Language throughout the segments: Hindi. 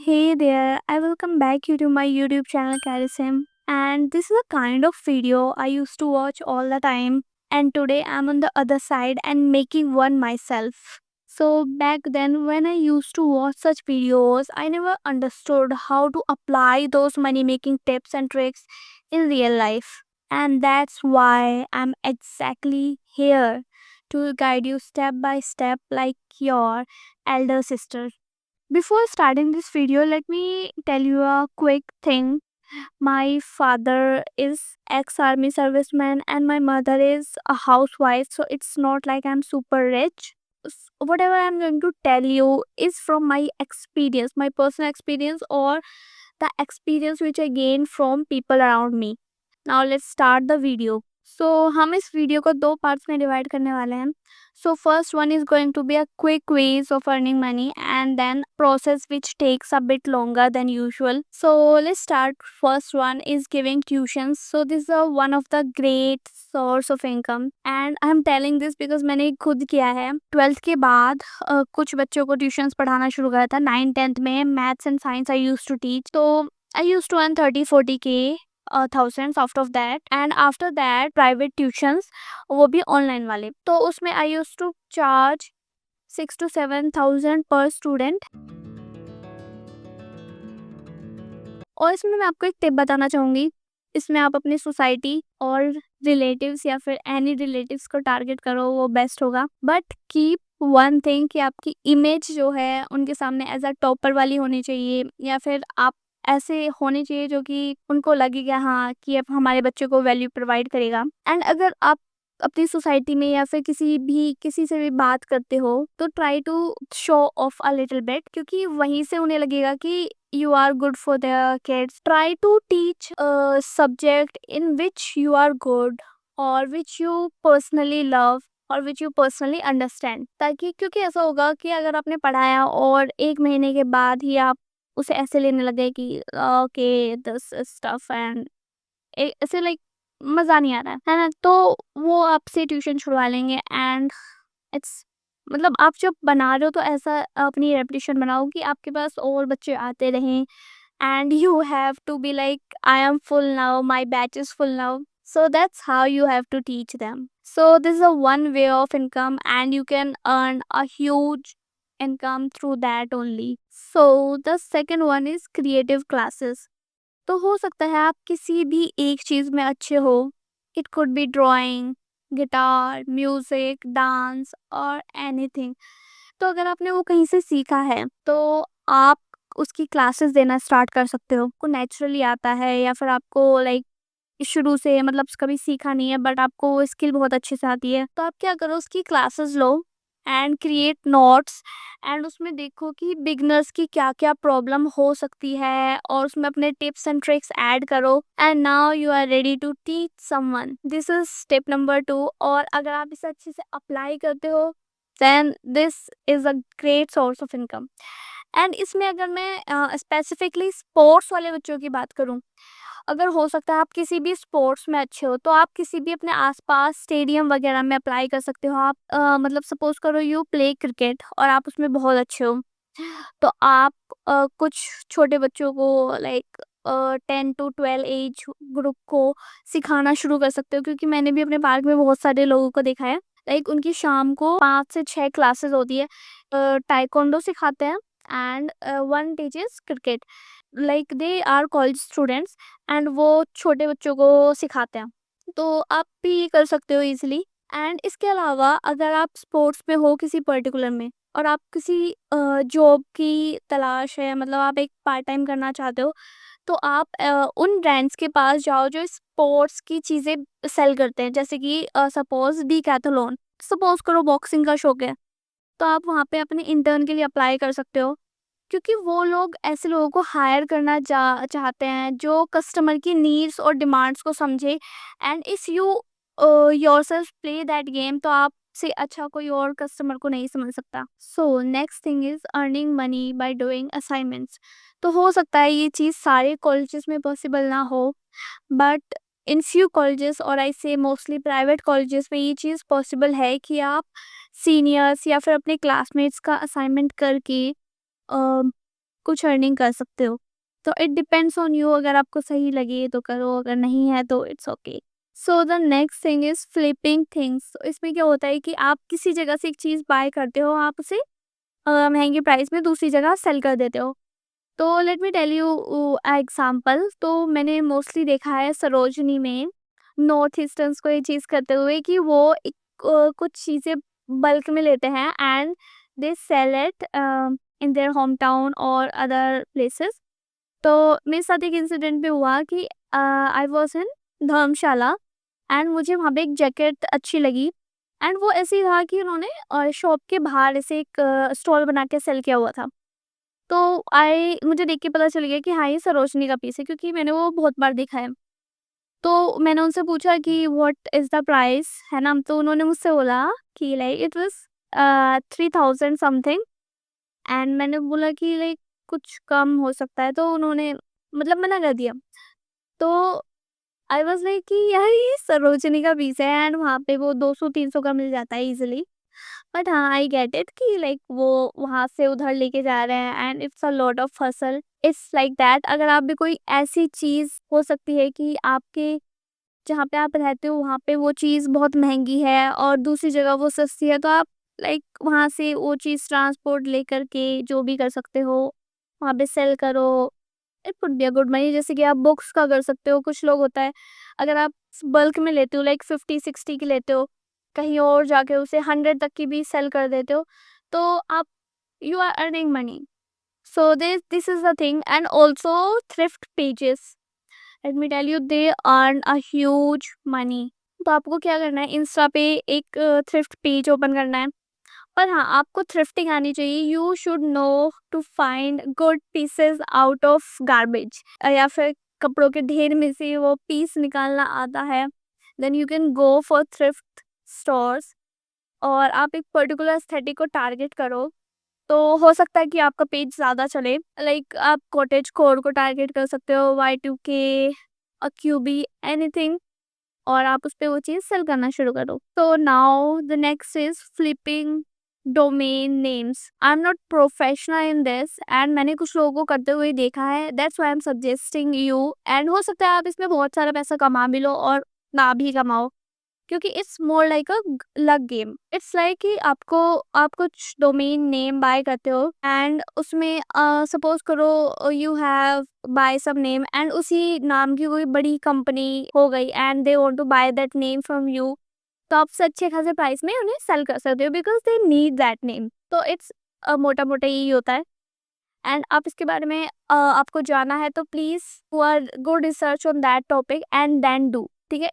Hey there, I welcome back you to my YouTube channel Karisim. And this is a kind of video I used to watch all the time. And today I'm on the other side and making one myself. So back then when I used to watch such videos, I never understood how to apply those money making tips and tricks in real life. And that's why I'm exactly here to guide you step by step like your elder sister. Before starting this video, let me tell you a quick thing. My father is ex-army serviceman and my mother is a housewife, so it's not like I'm super rich. Whatever I'm going to tell you is from my experience, my personal experience or the experience which I gained from people around me. Now let's start the video. So हम इस वीडियो को दो पार्ट्स में डिवाइड करने वाले हैं. So first one is going to be a quick ways of earning money and then process which takes a bit longer than usual. So let's start. First one is giving tuitions. So this is one of the great source of income and I'm telling this because मैंने खुद किया है. 12th के बाद कुछ बच्चों को ट्यूशंस पढ़ाना शुरू करा था. 9th 10th में maths and science I used to teach. तो I used to earn 30-40K thousands out of that and after that private tuitions वो भी online वाले. तो उसमें I used to charge 6 to 7 thousand per student. और इसमें मैं आपको एक टिप बताना चाहूँगी. इसमें आप अपनी सोसाइटी और रिलेटिव्स या फिर एनी रिलेटिव्स को टारगेट करो, वो बेस्ट होगा. बट कीप वन थिंग कि आपकी इमेज जो है उनके सामने एज अ टॉपर वाली होनी चाहिए या फिर आप ऐसे होने चाहिए जो कि उनको लगेगा हाँ कि अब हमारे बच्चे को वैल्यू प्रोवाइड करेगा. एंड अगर आप अपनी सोसाइटी में या फिर किसी से भी बात करते हो तो try to show off a little bit, क्योंकि वहीं से उन्हें लगेगा कि you are good for their kids. Try to teach a subject in which you are good or which you personally love और which you personally understand. ताकि क्योंकि ऐसा होगा कि अगर आपने पढ़ाया और 1 महीने के बाद ही आप उसे ऐसे लेने लगे कि ओके दिस स्टफ एंड ऐसे लाइक मज़ा नहीं आ रहा है ना, तो वो आपसे ट्यूशन छुड़वा लेंगे. एंड इट्स मतलब आप जब बना रहे हो तो ऐसा अपनी रेपुटेशन बनाओ कि आपके पास और बच्चे आते रहें. And you have to be like, I am full now, my batch is full now. So that's how you have to teach them. So this is a one way of income and you can earn a huge income through that only. So the second one is creative classes. तो हो सकता है आप किसी भी एक चीज़ में अच्छे हो. It could be drawing, guitar, music, dance और एनीथिंग. तो अगर आपने वो कहीं से सीखा है तो आप उसकी क्लासेस देना स्टार्ट कर सकते हो. आपको नेचुरली आता है या फिर आपको लाइक शुरू से मतलब कभी सीखा नहीं है बट आपको वो स्किल बहुत अच्छे से आती है, तो आप क्या करो उसकी classes low and create notes and उसमें देखो कि बिगनर्स की क्या क्या प्रॉब्लम हो सकती है और उसमें अपने टिप्स एंड ट्रिक्स ऐड करो and now you are ready to teach someone. This is step number 2. और अगर आप इसे अच्छे से अप्लाई करते हो then this is a great source of income. And इसमें अगर मैं स्पेसिफिकली स्पोर्ट्स वाले बच्चों की बात करूं, अगर हो सकता है आप किसी भी स्पोर्ट्स में अच्छे हो तो आप किसी भी अपने आसपास स्टेडियम वगैरह में अप्लाई कर सकते हो. आप मतलब सपोज करो यू प्ले क्रिकेट और आप उसमें बहुत अच्छे हो, तो आप कुछ छोटे बच्चों को लाइक 10 to 12 एज ग्रुप को सिखाना शुरू कर सकते हो. क्योंकि मैंने भी अपने पार्क में बहुत सारे लोगों को देखा है, लाइक उनकी शाम को 5 से 6 क्लासेस होती है. टाइकोंडो सिखाते हैं and one teaches cricket. Like they are college students and वो छोटे बच्चों को सिखाते हैं. तो आप भी ये कर सकते हो इजीली. एंड इसके अलावा अगर आप स्पोर्ट्स में हो किसी पर्टिकुलर में और आप किसी जॉब की तलाश है, मतलब आप एक पार्ट टाइम करना चाहते हो, तो आप उन ब्रांड्स के पास जाओ जो स्पोर्ट्स की चीज़ें सेल करते हैं. जैसे कि सपोज डीकैथलॉन, सपोज करो बॉक्सिंग का शौक है, तो आप वहाँ पे अपने इंटर्न के लिए अप्लाई कर सकते हो. क्योंकि वो लोग ऐसे लोगों को हायर करना चाहते हैं जो कस्टमर की नीड्स और डिमांड्स को समझे. And if you yourself play that game तो आपसे अच्छा कोई और कस्टमर को नहीं समझ सकता. So next thing is earning money by doing assignments. तो हो सकता है ये चीज़ सारे कॉलेजेस में पॉसिबल ना हो, बट इन फ्यू कॉलेजेस और आई से मोस्टली प्राइवेट कॉलेजेस में ये चीज़ पॉसिबल है कि आप सीनियर्स या फिर अपने क्लासमेट्स का असाइनमेंट करके कुछ अर्निंग कर सकते हो। तो इट डिपेंड्स ऑन यू, अगर आपको सही लगे तो करो, अगर नहीं है तो it's okay. So the next thing is flipping things. इसमें क्या होता है कि आप किसी जगह से एक चीज़ बाय करते हो, आप उसे महँगी प्राइस में दूसरी जगह सेल कर देते हो। तो let me tell you example. तो मैंने मोस्टली देखा है सरोजिनी में नॉर्थ ईस्टर्न्स को ये चीज़ करते हुए कि वो एक कुछ चीज़ें बल्क में लेते हैं and they sell it in their home town और अदर प्लेसेस। तो मेरे साथ एक इंसिडेंट भी हुआ कि I was in Dharamshala and मुझे वहाँ पे एक जैकेट अच्छी लगी एंड वो ऐसे ही था कि उन्होंने शॉप के बाहर ऐसे एक स्टॉल बना के सेल किया हुआ था। तो आई मुझे देख के पता चल गया कि हाँ, ये सरोजिनी का पीस है, क्योंकि मैंने वो बहुत बार देखा है। तो मैंने उनसे पूछा कि व्हाट इज़ द प्राइस, है ना? तो उन्होंने मुझसे बोला कि like it was 3000 something and मैंने बोला कि लाइक कुछ कम हो सकता है, तो उन्होंने मतलब मना कर दिया। तो आई वाज़ लाइक कि यार ये सरोजिनी का पीस है एंड वहाँ पे वो 200-300 का मिल जाता है ईज़िली। बट हाँ, आई गेट इट कि लाइक वो वहाँ से उधर लेके जा रहे हैं and it's a lot of hustle. It's like that, अगर आप भी कोई ऐसी चीज़ हो सकती है कि आपके जहाँ पे आप रहते हो वहाँ पे वो चीज़ बहुत महँगी है और दूसरी जगह वो सस्ती है, तो आप लाइक वहाँ से वो चीज़ ट्रांसपोर्ट लेकर के जो भी कर सकते हो, वहाँ पे सेल करो। It would be a good money. जैसे कि आप बुक्स का कर सकते हो। कुछ लोग होता है, अगर आप बल्क में लेते हो लाइक 50-60 की लेते हो, कहीं और जाके उसे 100 तक की भी सेल कर देते हो, तो आप you are earning money. So this is the thing and also thrift pages, let me tell you they earn a huge money. तो आपको क्या करना है, इंस्टा पे एक थ्रिफ्ट पेज ओपन करना है। पर हाँ, आपको थ्रिफ्टिंग आनी चाहिए। You should know to find good pieces out of garbage, या फिर कपड़ों के ढेर में से वो पीस निकालना आता है, then you can go for thrift stores. और आप एक पर्टिकुलर एस्थेटिक को टारगेट करो, तो हो सकता है कि आपका पेज ज़्यादा चले। लाइक आप कॉटेज कोर को टारगेट कर सकते हो, Y2K, क्यूबी, एनीथिंग, और आप उस पे वो चीज़ सेल करना शुरू करो। तो now the next is flipping domain names. I am not professional in this and मैंने कुछ लोगों को करते हुए देखा है, that's why I am suggesting you. And हो सकता है आप इसमें बहुत सारा पैसा कमा भी लो और ना भी कमाओ, क्योंकि it's more like a luck game. It's like कि आप कुछ डोमेन नेम बाय करते हो एंड उसमें सपोज करो you have buy some name and उसी नाम की कोई बड़ी कंपनी हो गई and they want to buy that name from you. तो आप उससे अच्छे खासे प्राइस में उन्हें सेल कर सकते हो because they need that name. तो इट्स मोटा मोटा यही होता है। एंड आप इसके बारे में आपको जाना है तो please go research on that topic and then do. ठीक है,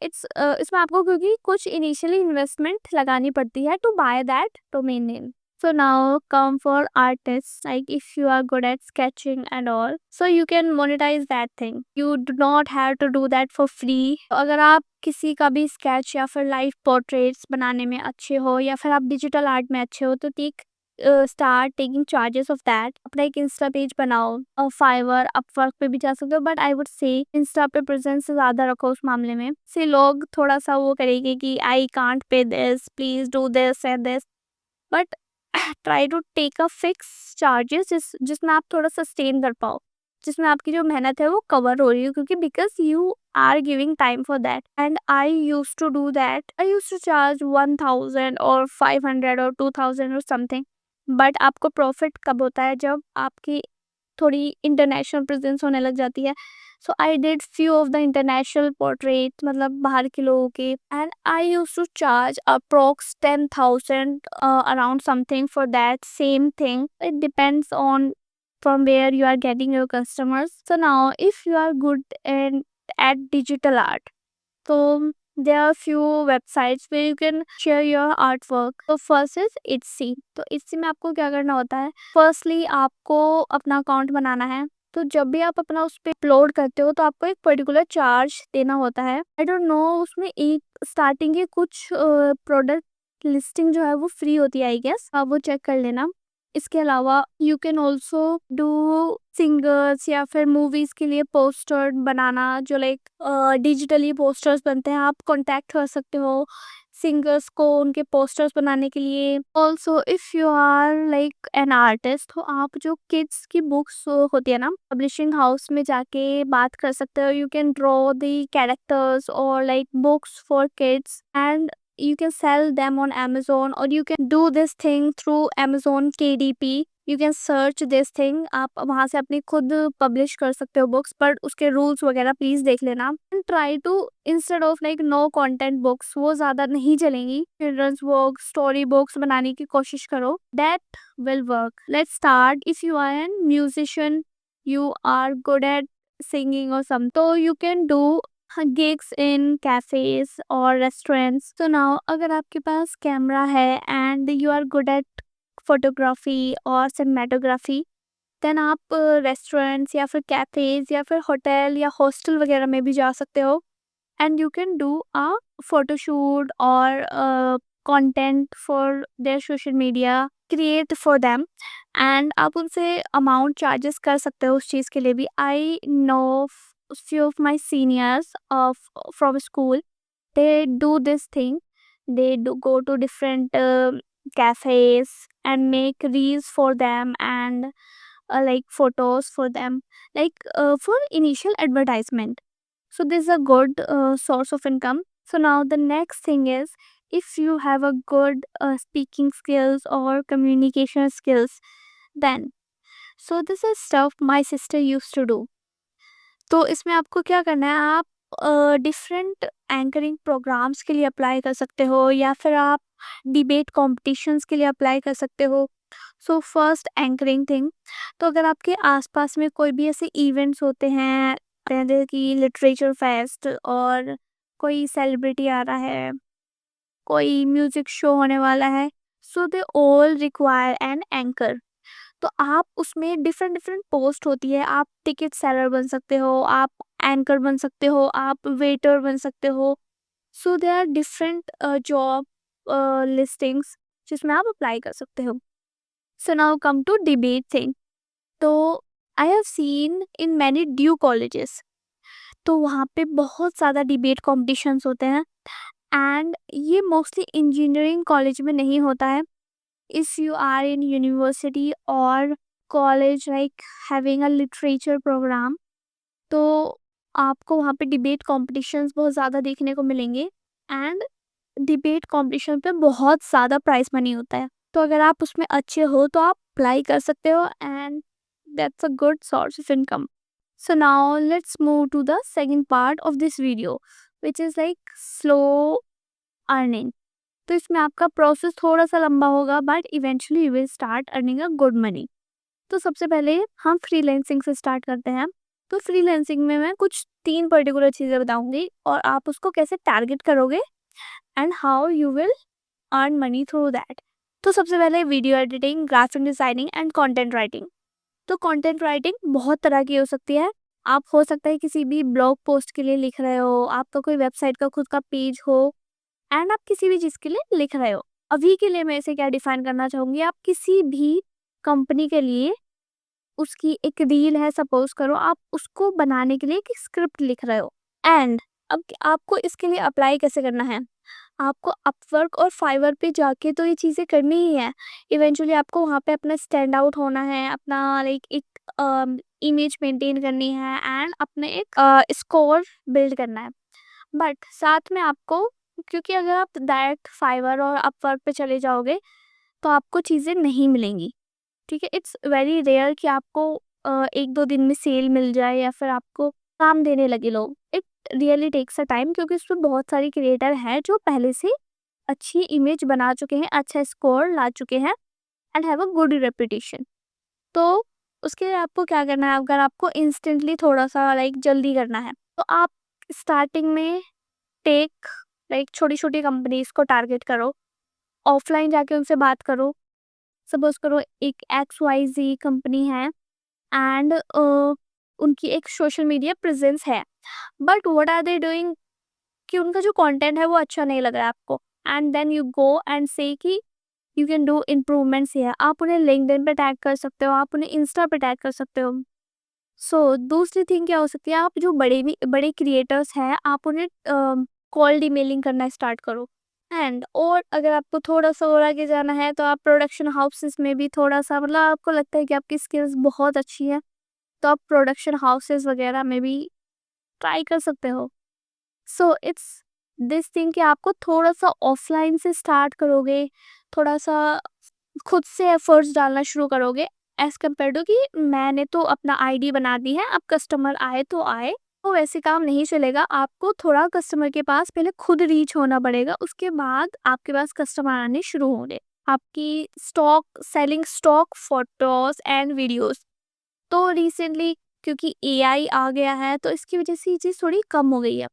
इसमें आपको क्योंकि कुछ इनिशियली इन्वेस्टमेंट लगानी पड़ती है to buy that domain name. So now come for artists, like if you are good at sketching and all, so you can monetize that thing. You do not have to do that for free. तो अगर आप किसी का भी स्केच या फिर लाइव पोर्ट्रेट्स बनाने में अच्छे हो या फिर आप डिजिटल आर्ट में अच्छे हो, तो start taking charges of that. अपना एक इंस्टा पेज बनाओ और फाइवर अपवर्क पे भी जा सकते हो, but I would say Insta पे प्रेजेंस ज्यादा रखो उस मामले में। से लोग थोड़ा सा वो करेंगे कि I can't pay this, please do this and this, but try to take a fix charges जिसमें आप थोड़ा सस्टेन कर पाओ, जिसमें आपकी जो मेहनत है वो कवर हो रही है, क्योंकि because you are giving time for that. And I use to do that, I use to charge 1000 और 500 और 2000 और समथिंग। बट आपको प्रॉफिट कब होता है, जब आपकी थोड़ी इंटरनेशनल प्रेजेंस होने लग जाती है। So I did few of the international portrait, मतलब बाहर के लोगों के, and I use to charge approx 10,000 around something for that same thing. It depends on from where you are getting your customers. So now if you are good at digital art, so there are few websites where you can share your artwork. So first is Etsy. तो Etsy में आपको क्या करना होता है, फर्स्टली आपको अपना अकाउंट बनाना है। तो जब भी आप अपना उस पर अपलोड करते हो तो आपको एक पर्टिकुलर चार्ज देना होता है। आई डोंट नो, उसमें एक स्टार्टिंग के कुछ प्रोडक्ट लिस्टिंग जो है वो फ्री होती है, आई गेस आप वो चेक कर लेना। इसके अलावा you can also do singers या फिर मूवीज के लिए पोस्टर बनाना, जो लाइक डिजिटली पोस्टर्स बनते हैं, आप कांटेक्ट कर सकते हो सिंगर्स को उनके पोस्टर्स बनाने के लिए। Also if you are like an artist, तो आप जो किड्स की बुक्स होती है ना, पब्लिशिंग हाउस में जाके बात कर सकते हो। You can draw the characters और like books for kids and you can sell them on Amazon, or you can do this thing through Amazon KDP. You can search this thing. आप वहाँ से अपनी खुद पब्लिश कर सकते हो बुक्स, पर उसके रूल्स वगैरह प्लीज देख लेना। Try to instead of like no content books, वो ज़्यादा नहीं चलेंगी। चिल्ड्रंस बुक्स, स्टोरी बुक्स बनाने की कोशिश करो, that will work. Let's start. If you are an musician, you are good at singing or something, so you can do gigs in cafes or restaurants. So now अगर आपके पास कैमरा है and you are good at photography or cinematography, then आप रेस्टोरेंट्स या फिर कैफेज या फिर होटल या हॉस्टल वगैरह में भी जा सकते हो and you can do a photoshoot और content for their social media, create for them, and आप उनसे अमाउंट चार्जेस कर सकते हो उस चीज़ के लिए भी। I know few of my seniors from school, they do this thing. They do go to different cafes and make reels for them and like photos for them, like for initial advertisement. So this is a good source of income. So now the next thing is, if you have a good speaking skills or communication skills, then so this is stuff my sister used to do. तो इसमें आपको क्या करना है, आप डिफरेंट एंकरिंग प्रोग्राम्स के लिए अप्लाई कर सकते हो या फिर आप डिबेट कॉम्पिटिशन्स के लिए अप्लाई कर सकते हो। सो फर्स्ट एंकरिंग थिंग, तो अगर आपके आसपास में कोई भी ऐसे इवेंट्स होते हैं जैसे कि लिटरेचर फेस्ट, और कोई सेलिब्रिटी आ रहा है, कोई म्यूजिक शो होने वाला है, so they all require an anchor. तो आप उसमें डिफरेंट डिफरेंट पोस्ट होती है, आप टिकट सेलर बन सकते हो, आप एंकर बन सकते हो, आप वेटर बन सकते हो। So they are different job listings जिसमें आप अप्लाई कर सकते हो। So now come to debate thing. तो I have seen in many due colleges, तो वहाँ पे बहुत ज़्यादा डिबेट कॉम्पिटिशन्स होते हैं एंड ये मोस्टली इंजीनियरिंग कॉलेज में नहीं होता है। if you are in university or college like having a literature program, तो आपको वहाँ पे डिबेट कॉम्पिटिशन्स बहुत ज़्यादा देखने को मिलेंगे एंड डिबेट कॉम्पिटिशन पे बहुत ज़्यादा प्राइस मनी होता है। तो अगर आप उसमें अच्छे हो तो आप अप्लाई कर सकते हो and that's a good source of income. So now let's move to the second part of this video which is like slow earning. तो इसमें आपका प्रोसेस थोड़ा सा लंबा होगा but eventually you will start earning a good money. तो सबसे पहले हम फ्रीलैंसिंग से स्टार्ट करते हैं। तो फ्रीलैंसिंग में मैं कुछ 3 पर्टिकुलर चीज़ें बताऊंगी और आप उसको कैसे टारगेट करोगे and how you will earn money through that. तो सबसे पहले video editing, graphic designing and content writing. तो कंटेंट राइटिंग बहुत तरह की हो सकती है। आप हो सकता है किसी भी ब्लॉग पोस्ट के लिए लिख रहे हो, आपका कोई वेबसाइट का खुद का पेज हो एंड आप किसी भी चीज़ के लिए लिख रहे हो। अभी के लिए मैं इसे क्या डिफाइन करना चाहूँगी, आप किसी भी कंपनी के लिए उसकी एक रील है सपोज करो, आप उसको बनाने के लिए एक स्क्रिप्ट लिख रहे हो एंड अब आपको इसके लिए अप्लाई कैसे करना है, आपको अपवर्क और फाइवर पे जाके तो ये चीज़ें करनी ही है। इवेंचुअली आपको वहाँ पे अपना स्टैंड आउट होना है, अपना लाइक एक इमेज मेंटेन करनी है एंड अपने एक स्कोर बिल्ड करना है। बट साथ में आपको, क्योंकि अगर आप डायरेक्ट फाइवर और अपवर्क पे चले जाओगे तो आपको चीज़ें नहीं मिलेंगी, ठीक है। इट्स वेरी रेयर कि आपको 1-2 दिन में सेल मिल जाए या फिर आपको काम देने लगे लोग। It really takes a time, क्योंकि उसमें बहुत सारी क्रिएटर हैं जो पहले से अच्छी इमेज बना चुके हैं, अच्छा स्कोर ला चुके हैं and have a good reputation. तो उसके लिए आपको क्या करना है, अगर आपको इंस्टेंटली थोड़ा सा लाइक जल्दी करना है तो आप स्टार्टिंग में टेक लाइक छोटी छोटी कंपनीज को टारगेट करो, ऑफलाइन जाके उनसे बात करो। सपोज करो एक XYZ कंपनी है एंड उनकी एक सोशल मीडिया प्रेजेंस है, but what are they doing कि उनका जो कंटेंट है वो अच्छा नहीं लग रहा है आपको, and then you go and say कि यू कैन डू इम्प्रूवमेंट्स है। आप उन्हें लिंक्डइन पे टैग कर सकते हो, आप उन्हें इंस्टा पे टैग कर सकते हो। सो दूसरी थिंग क्या हो सकती है, आप जो बड़े क्रिएटर्स हैं आप उन्हें कोल्ड ईमेलिंग करना स्टार्ट करो। एंड और अगर आपको थोड़ा-सा और आगे जाना है तो आप प्रोडक्शन हाउसेस में भी थोड़ा-सा मतलब आपको लगता है कि आपकी स्किल्स बहुत अच्छी है, तो आप प्रोडक्शन हाउसेस वगैरह में भी ट्राई कर सकते हो। सो इट्स दिस थिंग कि आपको थोड़ा-सा ऑफलाइन से स्टार्ट करोगे, थोड़ा-सा खुद से एफर्ट्स डालना शुरू करोगे एज़ कम्पेयर टू कि मैंने तो अपना आईडी बना दी है, अब कस्टमर आए तो आए। तो वैसे काम नहीं चलेगा, आपको थोड़ा कस्टमर के पास पहले खुद रीच होना पड़ेगा, उसके बाद आपके पास कस्टमर आने शुरू होंगे। आपकी स्टॉक फोटोज़ एंड वीडियोज़। तो रिसेंटली क्योंकि एआई आ गया है तो इसकी वज़ह से ये चीज़ थोड़ी कम हो गई है।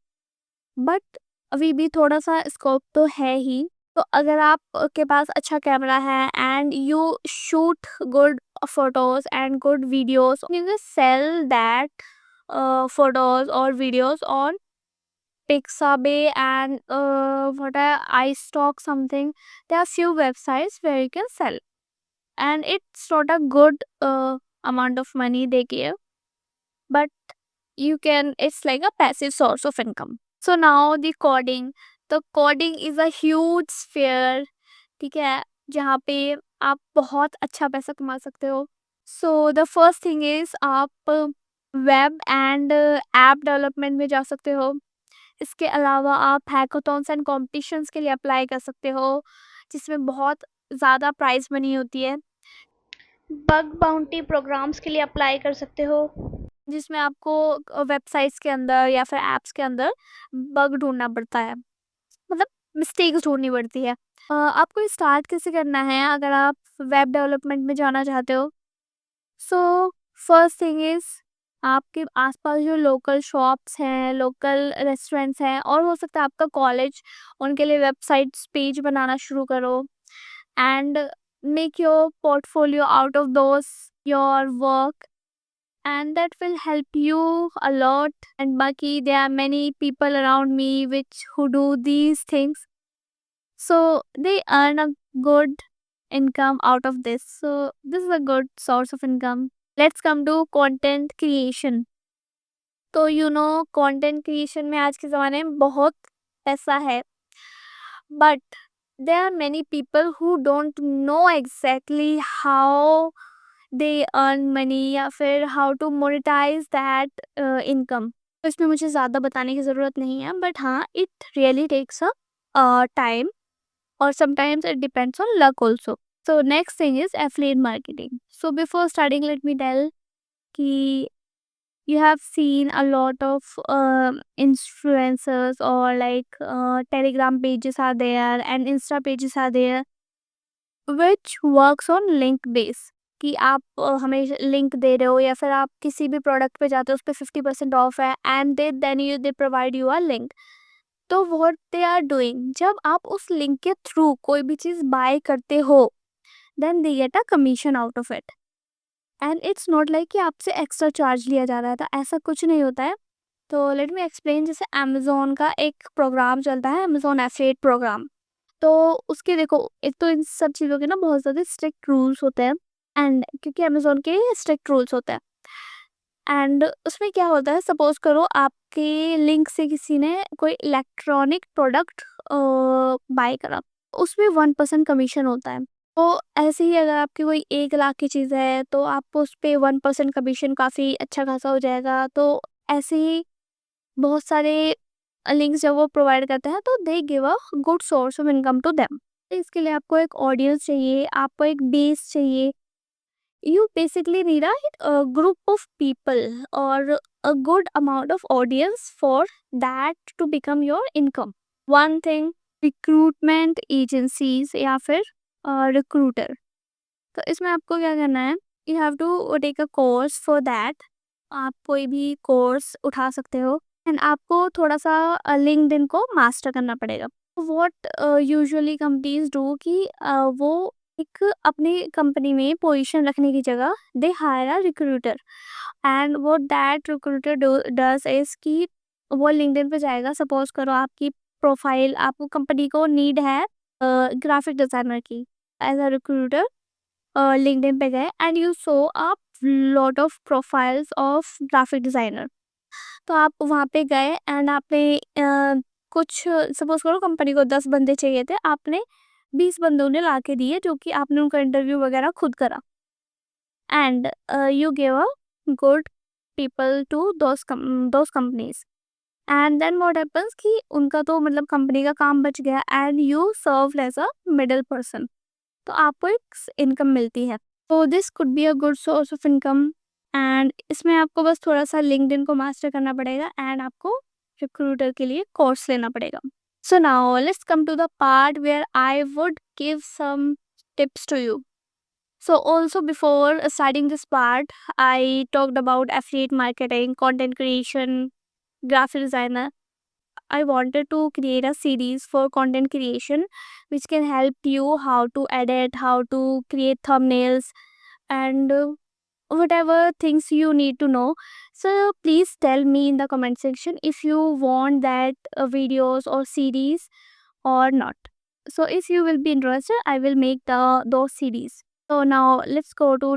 बट अभी भी थोड़ा-सा स्कोप तो है ही। तो अगर आप के पास अच्छा कैमरा है and you shoot good photos and good videos, you can sell that photos or videos on Pixabay and what iStock something. There are few websites where you can sell, and it's not a good amount of money they give, but you can. It's like a passive source of income. So now the coding. तो coding is a huge sphere, ठीक है, जहाँ पे आप बहुत अच्छा पैसा कमा सकते हो। So the first thing is आप वेब एंड ऐप डेवलपमेंट में जा सकते हो। इसके अलावा आप हैकाथॉन्स एंड कॉम्पिटिशन्स के लिए अप्लाई कर सकते हो, जिसमें बहुत ज़्यादा प्राइज मनी होती है। बग बाउंटी प्रोग्राम्स के लिए अप्लाई कर सकते हो। जिसमें आपको वेबसाइट्स के अंदर या फिर ऐप्स के अंदर बग ढूंढना पड़ता है, मतलब मिस्टेक्स ढूंढनी पड़ती है। आपको स्टार्ट कैसे करना है अगर आप वेब डेवलपमेंट में जाना चाहते हो? सो फर्स्ट थिंग इज आपके आसपास जो लोकल शॉप्स हैं, लोकल रेस्टोरेंट्स हैं, और हो सकता है आपका कॉलेज, उनके लिए वेबसाइट्स पेज बनाना शुरू करो and make your portfolio out of those your work, and that will help you a lot. And baki there are many people around me which who do these things, so they earn a good income out of this. So this is a good source of income. Let's come to content creation. तो कंटेंट क्रिएशन में आज के ज़माने में बहुत पैसा है, but there are many people who don't know exactly how they earn money या फिर how to monetize that income. तो इसमें मुझे ज़्यादा बताने की ज़रूरत नहीं है, बट हाँ, it really takes a time, or sometimes it depends on luck also. So next thing is affiliate marketing. So before starting, let me tell कि you have seen a lot of influencers, or like telegram pages are there and insta pages are there which works on link base, कि आप हमें लिंक दे रहे हो या फिर आप किसी भी प्रोडक्ट पे जाते हो, उस पर 50% ऑफ है and they provide you a link. तो व्हाट दे आर डूइंग, जब आप उस लिंक के थ्रू कोई भी चीज़ बाय करते हो, then they get a commission out of it. And it's not like कि आपसे एक्स्ट्रा चार्ज लिया जा रहा है, तो ऐसा कुछ नहीं होता है। तो लेट मी एक्सप्लेन, जैसे अमेज़न का एक प्रोग्राम चलता है, अमेज़न एफिलिएट प्रोग्राम। तो उसके देखो, एक तो इन सब चीज़ों के ना बहुत ज़्यादा स्ट्रिक्ट रूल्स होते हैं, एंड क्योंकि अमेज़न के स्ट्रिक्ट रूल्स होते हैं, एंड उसमें क्या होता है, सपोज़ करो आपके लिंक से किसी ने कोई इलेक्ट्रॉनिक प्रोडक्ट बाय करा, उसमें 1% कमीशन होता है। तो ऐसे ही अगर आपकी कोई 1 लाख की चीज़ है, तो आपको उस पे 1% कमीशन काफ़ी अच्छा खासा हो जाएगा। तो ऐसे ही बहुत सारे लिंक्स जब वो प्रोवाइड करते हैं, तो they give a good source of income to them. इसके लिए आपको एक ऑडियंस चाहिए, आपको एक बेस चाहिए। You basically need a group of people or a good amount of audience for that to become your income. One thing, recruitment agencies या फिर recruiter. तो इसमें आपको क्या करना है, you have to take a course for that. आप कोई भी कोर्स उठा सकते हो एंड आपको थोड़ा सा लिंक्डइन को मास्टर करना पड़ेगा। व्हाट यूजुअली कंपनीज डू कि वो एक अपनी कंपनी में पोजीशन रखने की जगह they hire a recruiter, and वो दैट रिक्रूटर डज इज कि वो लिंक्डइन पे जाएगा। सपोज करो आपकी प्रोफाइल, आपको कंपनी को नीड है ग्राफिक डिजाइनर की, एज अ रिक्रूटर लिंक्डइन पे गए and you so a lot of profiles of graphic designer. तो आप वहाँ पे गए एंड आपने कुछ सपोज करो कंपनी को 10 बंदे चाहिए थे, आपने 20 बंदों ने ला के दिए जो कि आपने उनका इंटरव्यू वगैरह खुद करा, and you give a good people to those companies, and then what happens कि उनका तो मतलब कंपनी का काम बच गया, and you serve as a middle person, तो आपको एक इनकम मिलती है। तो this could be a good source of income, and इसमें आपको बस थोड़ा सा लिंक्डइन को मास्टर करना पड़ेगा, एंड आपको रिक्रूटर के लिए कोर्स लेना पड़ेगा। So now let's come to the part where I would give some tips to you. So also before starting this part, I talked about affiliate marketing, content creation, graphic designer. I wanted to create a series for content creation which can help you how to edit, how to create thumbnails, and whatever things you need to know. So please tell me in the comment section if you want that videos or series or not. So if you will be interested, I will make those series. So now let's go to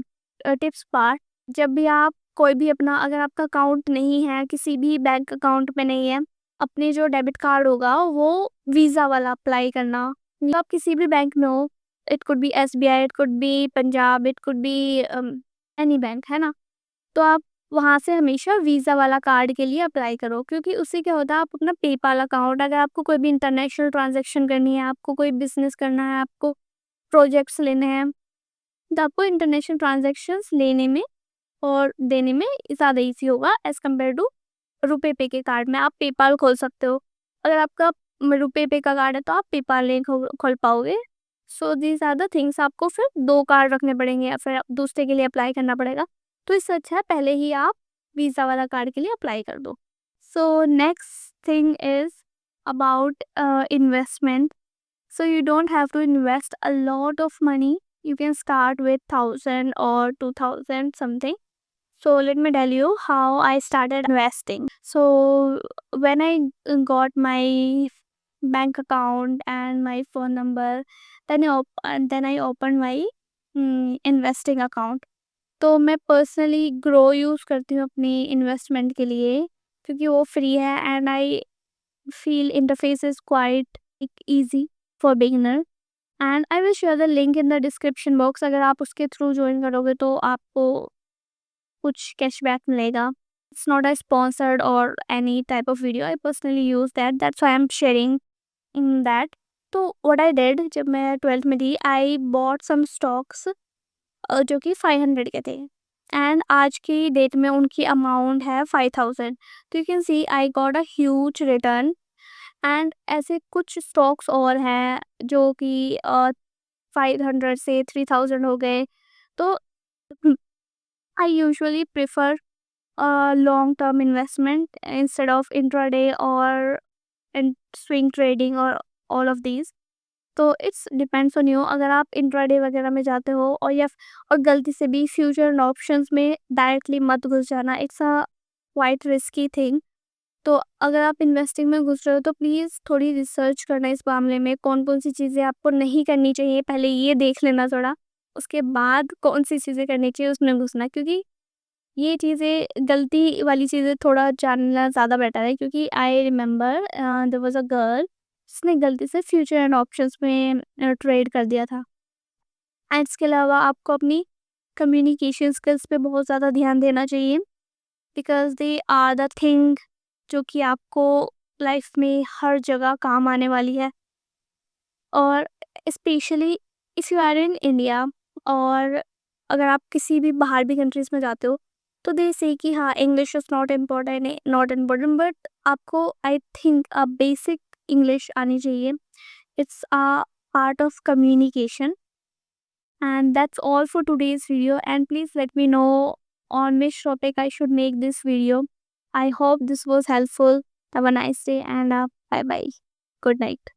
tips part. जब भी आप कोई भी अपना, अगर आपका अकाउंट नहीं है, किसी भी बैंक अकाउंट में नहीं है, अपने जो डेबिट कार्ड होगा वो वीज़ा वाला अप्लाई करना। तो आप किसी भी बैंक में हो, it could be SBI, it could be Punjab, it could be any bank, है ना, तो आप वहाँ से हमेशा वीज़ा वाला कार्ड के लिए अप्लाई करो, क्योंकि उससे क्या होता है, आप अपना पेपाल अकाउंट, अगर आपको कोई भी इंटरनेशनल ट्रांजैक्शन करनी है, आपको कोई बिजनेस करना है, आपको प्रोजेक्ट्स लेने हैं, तो आपको इंटरनेशनल ट्रांजैक्शंस लेने में और देने में ज़्यादा ईजी होगा एज़ कम्पेयर टू रुपे पे के कार्ड में। आप पेपाल खोल सकते हो, अगर आपका रुपे पे का कार्ड है तो आप पेपाल नहीं खोल पाओगे। So these are the things, आपको फिर 2 कार्ड रखने पड़ेंगे या फिर दूसरे के लिए अप्लाई करना पड़ेगा, तो इससे अच्छा है पहले ही आप वीज़ा वाला कार्ड के लिए अप्लाई कर दो। So next thing is about investment. So you don't have to invest a lot of money. You can start with 1000 or 2000 something. So let me tell you how I started investing. So when I got my bank account and my phone number, then I opened my investing account. तो मैं पर्सनली ग्रो यूज़ करती हूँ अपनी इन्वेस्टमेंट के लिए, क्योंकि वो फ्री है, and I feel interface is quite easy for beginner, and I will share the link in the description box. अगर आप उसके थ्रू ज्वाइन करोगे तो आपको कुछ कैशबैक मिलेगा. इट्स नॉट अ स्पॉन्सर्ड और any type of video, I personally use that's why I am sharing in that. तो व्हाट आई डिड, जब मैं 12th में थी, आई बॉट सम स्टॉक्स जो कि 500 के थे, एंड आज की डेट में उनकी अमाउंट है 5000. तो you can see I got a huge return, and ऐसे कुछ स्टॉक्स और हैं जो कि 500 से 3000 हो गए. तो I usually prefer long term investment instead of intraday और स्विंग ट्रेडिंग और ऑल ऑफ दीज. तो इट्स डिपेंड्स ऑन यू. अगर आप इंट्राडे वगैरह में जाते हो और गलती से भी फ्यूचर ऑप्शंस में डायरेक्टली मत घुस जाना, it's a quite risky thing. तो अगर आप इन्वेस्टिंग में घुस रहे हो तो प्लीज़ थोड़ी रिसर्च करना इस मामले में, कौन कौन सी चीज़ें आपको नहीं करनी चाहिए, पहले ये देख लेना थोड़ा, उसके बाद कौन सी चीज़ें करनी चाहिए उसमें घुसना, क्योंकि ये चीज़ें गलती वाली चीज़ें थोड़ा जानना ज़्यादा बेटर है. क्योंकि I remember there was a girl जिसने गलती से फ्यूचर एंड ऑप्शंस में ट्रेड कर दिया था. एंड इसके अलावा आपको अपनी कम्युनिकेशन स्किल्स पे बहुत ज़्यादा ध्यान देना चाहिए, because they are the thing जो कि आपको लाइफ में हर जगह काम आने वाली है. और specially if you are in India, और अगर आप किसी भी बाहर भी कंट्रीज़ में जाते हो, तो दे से कि हाँ, English is not important, but आपको I think a basic English आनी चाहिए. It's a part of communication. And that's all for today's video, and please let me know on which topic I should make this video. I hope this was helpful. Have a nice day, and bye bye. Good night.